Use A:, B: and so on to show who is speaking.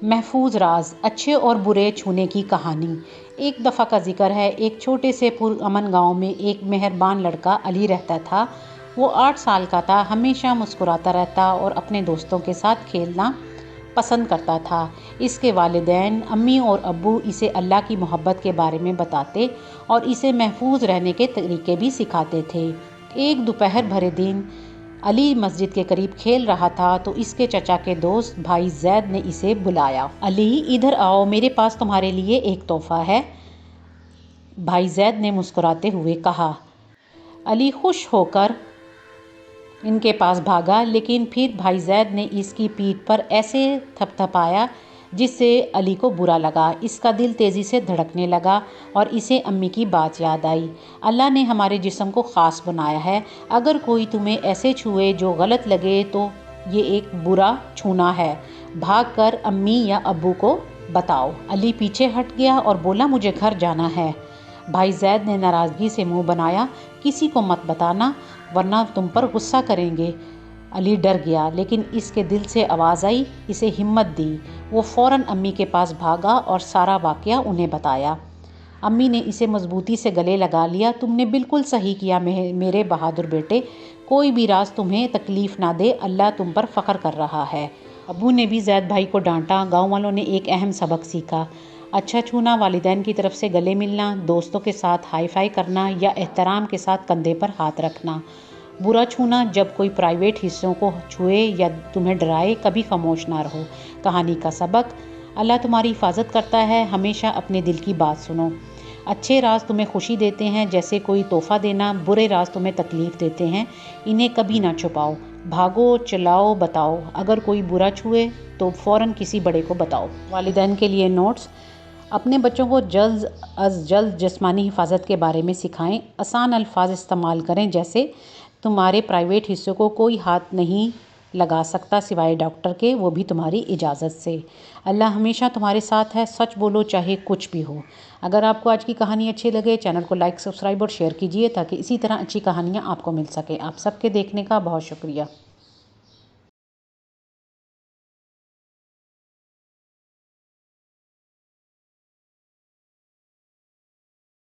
A: محفوظ راز، اچھے اور برے چھونے کی کہانی۔ ایک دفعہ کا ذکر ہے، ایک چھوٹے سے پرامن گاؤں میں ایک مہربان لڑکا علی رہتا تھا۔ وہ 8 سال کا تھا، ہمیشہ مسکراتا رہتا اور اپنے دوستوں کے ساتھ کھیلنا پسند کرتا تھا۔ اس کے والدین امی اور ابو اسے اللہ کی محبت کے بارے میں بتاتے اور اسے محفوظ رہنے کے طریقے بھی سکھاتے تھے۔ ایک دوپہر بھرے دن علی مسجد کے قریب کھیل رہا تھا تو اس کے چچا کے دوست بھائی زید نے اسے بلایا۔ علی ادھر آؤ، میرے پاس تمہارے لیے ایک تحفہ ہے، بھائی زید نے مسکراتے ہوئے کہا۔ علی خوش ہو کر ان کے پاس بھاگا، لیکن پھر بھائی زید نے اس کی پیٹھ پر ایسے تھپ تھپایا جس سے علی کو برا لگا۔ اس کا دل تیزی سے دھڑکنے لگا اور اسے امی کی بات یاد آئی۔ اللہ نے ہمارے جسم کو خاص بنایا ہے، اگر کوئی تمہیں ایسے چھوئے جو غلط لگے تو یہ ایک برا چھونا ہے، بھاگ کر امی یا ابو کو بتاؤ۔ علی پیچھے ہٹ گیا اور بولا، مجھے گھر جانا ہے۔ بھائی زید نے ناراضگی سے منہ بنایا، کسی کو مت بتانا ورنہ تم پر غصہ کریں گے۔ علی ڈر گیا، لیکن اس کے دل سے آواز آئی، اسے ہمت دی۔ وہ فوراً امی کے پاس بھاگا اور سارا واقعہ انہیں بتایا۔ امی نے اسے مضبوطی سے گلے لگا لیا، تم نے بالکل صحیح کیا میرے بہادر بیٹے، کوئی بھی راز تمہیں تکلیف نہ دے، اللہ تم پر فخر کر رہا ہے۔ ابو نے بھی زید بھائی کو ڈانٹا۔ گاؤں والوں نے ایک اہم سبق سیکھا، اچھا چھونا، والدین کی طرف سے گلے ملنا، دوستوں کے ساتھ ہائی فائی کرنا یا احترام کے ساتھ کندھے پر ہاتھ رکھنا۔ برا چھونا، جب کوئی پرائیویٹ حصوں کو چھوئے یا تمہیں ڈرائے، کبھی خاموش نہ رہو۔ کہانی کا سبق، اللہ تمہاری حفاظت کرتا ہے، ہمیشہ اپنے دل کی بات سنو۔ اچھے راز تمہیں خوشی دیتے ہیں، جیسے کوئی تحفہ دینا، برے راز تمہیں تکلیف دیتے ہیں، انہیں کبھی نہ چھپاؤ، بھاگو، چلاؤ، بتاؤ۔ اگر کوئی برا چھوئے تو فوراً کسی بڑے کو بتاؤ۔ والدین کے لیے نوٹس، اپنے بچوں کو جلد از جلد جسمانی حفاظت کے بارے میں سکھائیں۔ آسان الفاظ استعمال کریں، جیسے تمہارے پرائیویٹ حصوں کو کوئی ہاتھ نہیں لگا سکتا سوائے ڈاکٹر کے، وہ بھی تمہاری اجازت سے۔ اللہ ہمیشہ تمہارے ساتھ ہے، سچ بولو چاہے کچھ بھی ہو۔ اگر آپ کو آج کی کہانی اچھی لگے، چینل کو لائک، سبسکرائب اور شیئر کیجیے تاکہ اسی طرح اچھی کہانیاں آپ کو مل سکیں۔ آپ سب کے دیکھنے کا بہت شکریہ۔